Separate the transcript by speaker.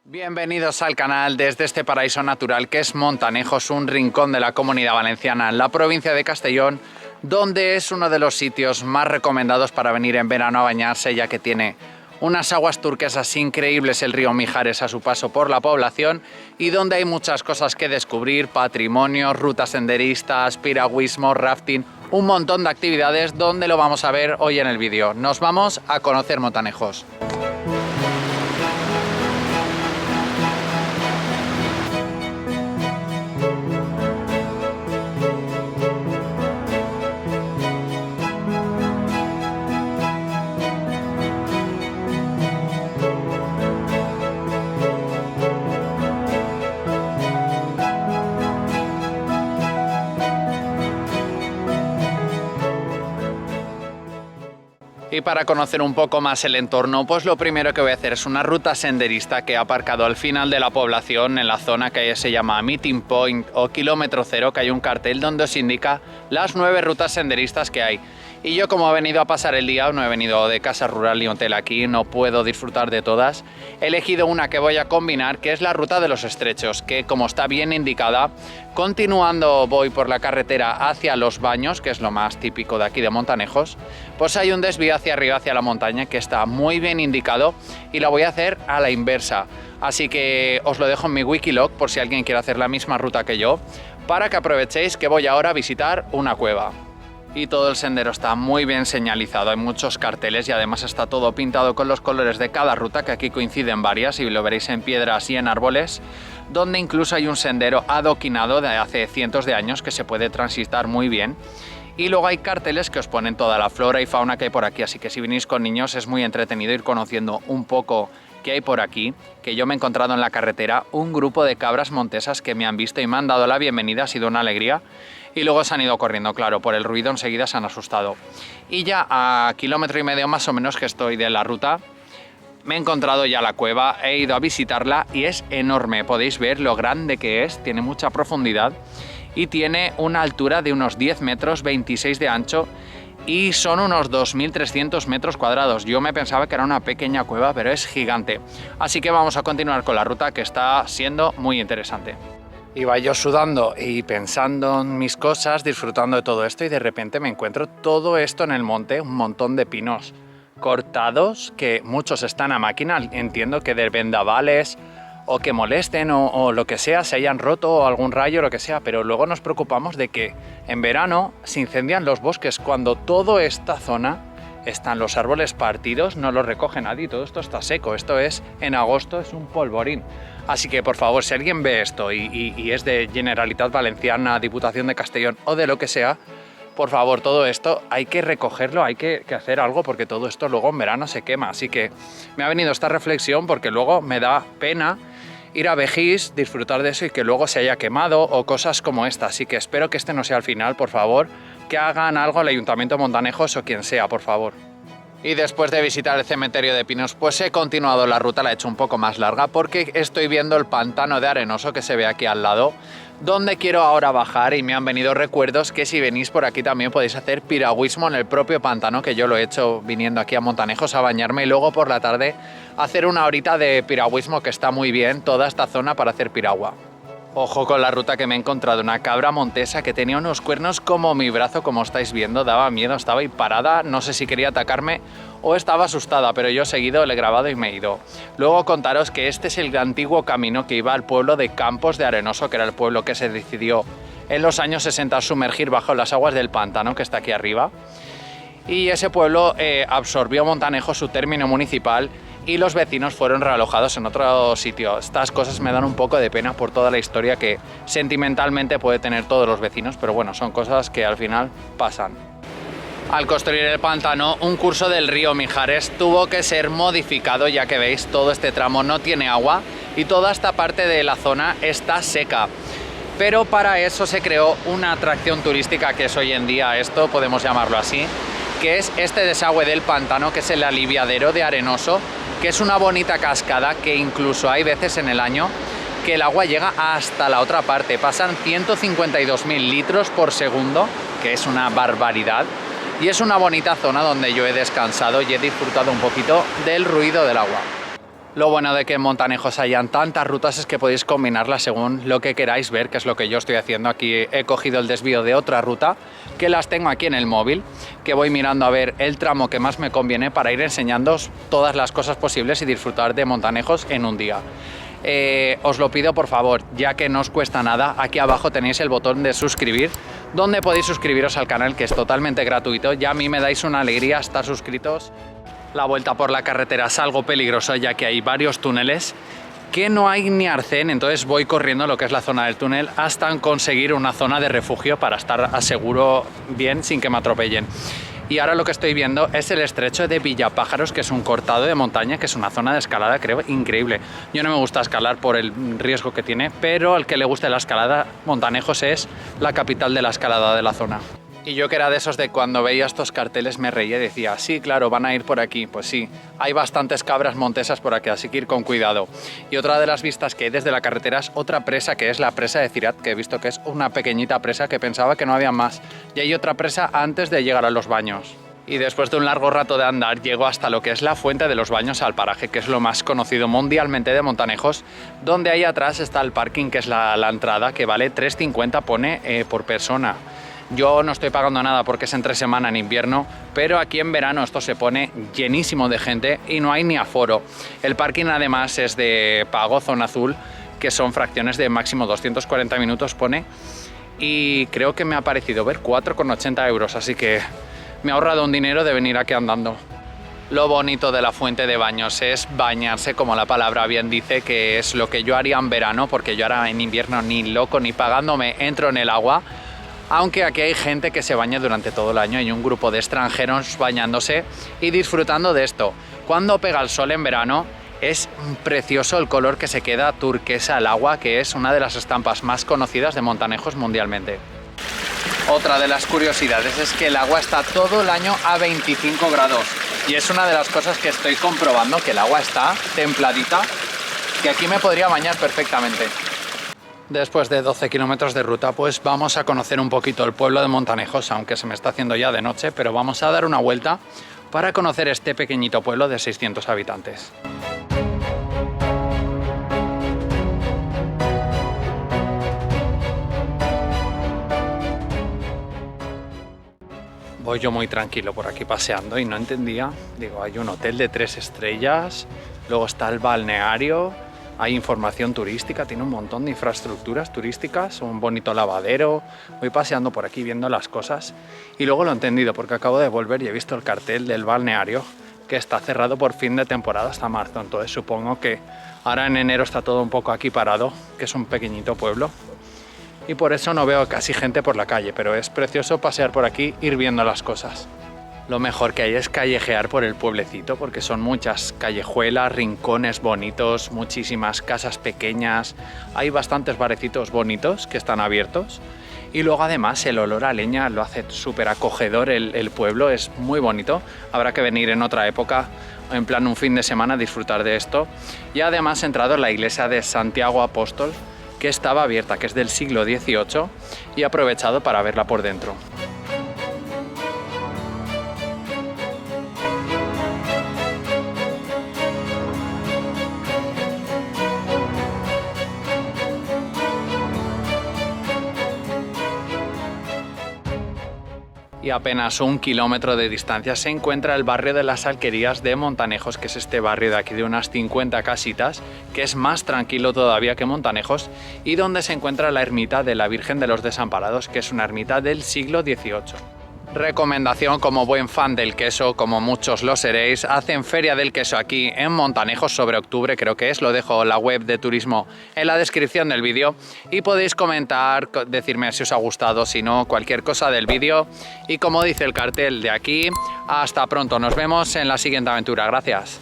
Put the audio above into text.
Speaker 1: Bienvenidos al canal desde este paraíso natural que es Montanejos, un rincón de la Comunidad Valenciana en la provincia de Castellón, donde es uno de los sitios más recomendados para venir en verano a bañarse, ya que tiene unas aguas turquesas increíbles, el río Mijares a su paso por la población, y donde hay muchas cosas que descubrir: patrimonio, rutas senderistas, piragüismo, rafting, un montón de actividades donde lo vamos a ver hoy en el vídeo. Nos vamos a conocer Montanejos. Y para conocer un poco más el entorno, pues lo primero que voy a hacer es una ruta senderista que he aparcado al final de la población, en la zona que se llama Meeting Point o Kilómetro Cero, que hay un cartel donde os indica las 9 rutas senderistas que hay. Y yo, como he venido a pasar el día, no he venido de casa rural ni hotel aquí, no puedo disfrutar de todas, he elegido una que voy a combinar, que es la ruta de los estrechos, que como está bien indicada, continuando voy por la carretera hacia Los Baños, que es lo más típico de aquí de Montanejos, pues hay un desvío hacia arriba, hacia la montaña, que está muy bien indicado y la voy a hacer a la inversa. Así que os lo dejo en mi Wikilog por si alguien quiere hacer la misma ruta que yo, para que aprovechéis que voy ahora a visitar una cueva. Y todo el sendero está muy bien señalizado, hay muchos carteles y además está todo pintado con los colores de cada ruta, que aquí coinciden varias y lo veréis en piedras y en árboles, donde incluso hay un sendero adoquinado de hace cientos de años que se puede transitar muy bien. Y luego hay carteles que os ponen toda la flora y fauna que hay por aquí, así que si venís con niños es muy entretenido ir conociendo un poco qué hay por aquí, que yo me he encontrado en la carretera un grupo de cabras montesas que me han visto y me han dado la bienvenida, ha sido una alegría, y luego se han ido corriendo, claro, por el ruido enseguida se han asustado. Y ya a 1,5 kilómetros más o menos que estoy de la ruta, me he encontrado ya la cueva, he ido a visitarla y es enorme, podéis ver lo grande que es, tiene mucha profundidad y tiene una altura de unos 10 metros, 26 de ancho, y son unos 2.300 metros cuadrados. Yo me pensaba que era una pequeña cueva, pero es gigante. Así que vamos a continuar con la ruta, que está siendo muy interesante. Iba yo sudando y pensando en mis cosas, disfrutando de todo esto, y de repente me encuentro todo esto en el monte, un montón de pinos cortados, que muchos están a máquina, entiendo que de vendavales o que molesten o lo que sea, se hayan roto o algún rayo o lo que sea, pero luego nos preocupamos de que en verano se incendian los bosques cuando toda esta zona están los árboles partidos, no los recoge nadie, todo esto está seco, esto es en agosto, es un polvorín. Así que por favor, si alguien ve esto y es de Generalitat Valenciana, Diputación de Castellón o de lo que sea, por favor, todo esto hay que recogerlo, hay que hacer algo, porque todo esto luego en verano se quema. Así que me ha venido esta reflexión porque luego me da pena ir a Begís, disfrutar de eso y que luego se haya quemado o cosas como esta. Así que espero que este no sea el final, por favor, que hagan algo el Ayuntamiento de Montanejos o quien sea, por favor. Y después de visitar el cementerio de pinos, pues he continuado la ruta, la he hecho un poco más larga porque estoy viendo el pantano de Arenoso que se ve aquí al lado, donde quiero ahora bajar, y me han venido recuerdos que si venís por aquí también podéis hacer piragüismo en el propio pantano, que yo lo he hecho viniendo aquí a Montanejos a bañarme y luego por la tarde hacer una horita de piragüismo, que está muy bien toda esta zona para hacer piragua. Ojo con la ruta, que me he encontrado una cabra montesa que tenía unos cuernos como mi brazo, como estáis viendo, daba miedo, estaba ahí parada, no sé si quería atacarme o estaba asustada, pero yo he seguido, le he grabado y me he ido. Luego contaros que este es el antiguo camino que iba al pueblo de Campos de Arenoso, que era el pueblo que se decidió en los años 60 sumergir bajo las aguas del pantano, que está aquí arriba. Y ese pueblo absorbió Montanejos, su término municipal, y los vecinos fueron realojados en otro sitio. Estas cosas me dan un poco de pena por toda la historia que sentimentalmente puede tener todos los vecinos, pero bueno, son cosas que al final pasan. Al construir el pantano, un curso del río Mijares tuvo que ser modificado, ya que veis, todo este tramo no tiene agua y toda esta parte de la zona está seca. Pero para eso se creó una atracción turística, que es hoy en día esto, podemos llamarlo así, que es este desagüe del pantano, que es el aliviadero de Arenoso, que es una bonita cascada que incluso hay veces en el año que el agua llega hasta la otra parte. Pasan 152.000 litros por segundo, que es una barbaridad. Y es una bonita zona donde yo he descansado y he disfrutado un poquito del ruido del agua. Lo bueno de que en Montanejos hayan tantas rutas es que podéis combinarlas según lo que queráis ver, que es lo que yo estoy haciendo. Aquí he cogido el desvío de otra ruta, que las tengo aquí en el móvil, que voy mirando a ver el tramo que más me conviene para ir enseñándoos todas las cosas posibles y disfrutar de Montanejos en un día. Os lo pido por favor, ya que no os cuesta nada, aquí abajo tenéis el botón de suscribir, donde podéis suscribiros al canal, que es totalmente gratuito. Ya a mí me dais una alegría estar suscritos. La vuelta por la carretera es algo peligroso, ya que hay varios túneles que no hay ni arcén, entonces voy corriendo lo que es la zona del túnel hasta conseguir una zona de refugio para estar a seguro bien sin que me atropellen. Y ahora lo que estoy viendo es el estrecho de Villapájaros, que es un cortado de montaña, que es una zona de escalada, creo, increíble. Yo no me gusta escalar por el riesgo que tiene, pero al que le guste la escalada, Montanejos es la capital de la escalada de la zona. Y yo, que era de esos de cuando veía estos carteles me reía y decía, sí, claro, van a ir por aquí. Pues sí, hay bastantes cabras montesas por aquí, así que ir con cuidado. Y otra de las vistas que hay desde la carretera es otra presa, que es la presa de Cirat, que he visto que es una pequeñita presa, que pensaba que no había más. Y hay otra presa antes de llegar a los baños. Y después de un largo rato de andar, llego hasta lo que es la Fuente de los Baños al Paraje, que es lo más conocido mundialmente de Montanejos, donde ahí atrás está el parking, que es la entrada, que vale 3,50 pone por persona. Yo no estoy pagando nada porque es entre semana en invierno, pero aquí en verano esto se pone llenísimo de gente y no hay ni aforo. El parking además es de pago, zona azul, que son fracciones de máximo 240 minutos pone, y creo que me ha parecido ver 4,80 euros, así que me he ahorrado un dinero de venir aquí andando. Lo bonito de la Fuente de Baños es bañarse, como la palabra bien dice, que es lo que yo haría en verano, porque yo ahora en invierno ni loco ni pagándome entro en el agua. Aunque aquí hay gente que se baña durante todo el año, hay un grupo de extranjeros bañándose y disfrutando de esto. Cuando pega el sol en verano es precioso el color que se queda turquesa al agua, que es una de las estampas más conocidas de Montanejos mundialmente. Otra de las curiosidades es que el agua está todo el año a 25 grados y es una de las cosas que estoy comprobando, que el agua está templadita, que aquí me podría bañar perfectamente. Después de 12 kilómetros de ruta, pues vamos a conocer un poquito el pueblo de Montanejos, aunque se me está haciendo ya de noche, pero vamos a dar una vuelta para conocer este pequeñito pueblo de 600 habitantes. Voy yo muy tranquilo por aquí paseando y no entendía, digo, hay un hotel de 3 estrellas, luego está el balneario, hay información turística, tiene un montón de infraestructuras turísticas, un bonito lavadero. Voy paseando por aquí viendo las cosas y luego lo he entendido porque acabo de volver y he visto el cartel del balneario, que está cerrado por fin de temporada hasta marzo. Entonces supongo que ahora en enero está todo un poco aquí parado, que es un pequeñito pueblo. Y por eso no veo casi gente por la calle, pero es precioso pasear por aquí, ir viendo las cosas. Lo mejor que hay es callejear por el pueblecito, porque son muchas callejuelas, rincones bonitos, muchísimas casas pequeñas, hay bastantes barecitos bonitos que están abiertos y luego además el olor a leña lo hace súper acogedor el pueblo, es muy bonito. Habrá que venir en otra época, en plan un fin de semana, a disfrutar de esto. Y además he entrado en la iglesia de Santiago Apóstol, que estaba abierta, que es del siglo XVIII, y he aprovechado para verla por dentro. Y apenas 1 kilómetro de distancia se encuentra el barrio de las Alquerías de Montanejos, que es este barrio de aquí de unas 50 casitas, que es más tranquilo todavía que Montanejos, y donde se encuentra la ermita de la Virgen de los Desamparados, que es una ermita del siglo XVIII. Recomendación, como buen fan del queso, como muchos lo seréis, hacen Feria del Queso aquí en Montanejos sobre octubre, creo que es, lo dejo la web de turismo en la descripción del vídeo y podéis comentar, decirme si os ha gustado, si no, cualquier cosa del vídeo. Y como dice el cartel de aquí, hasta pronto, nos vemos en la siguiente aventura, gracias.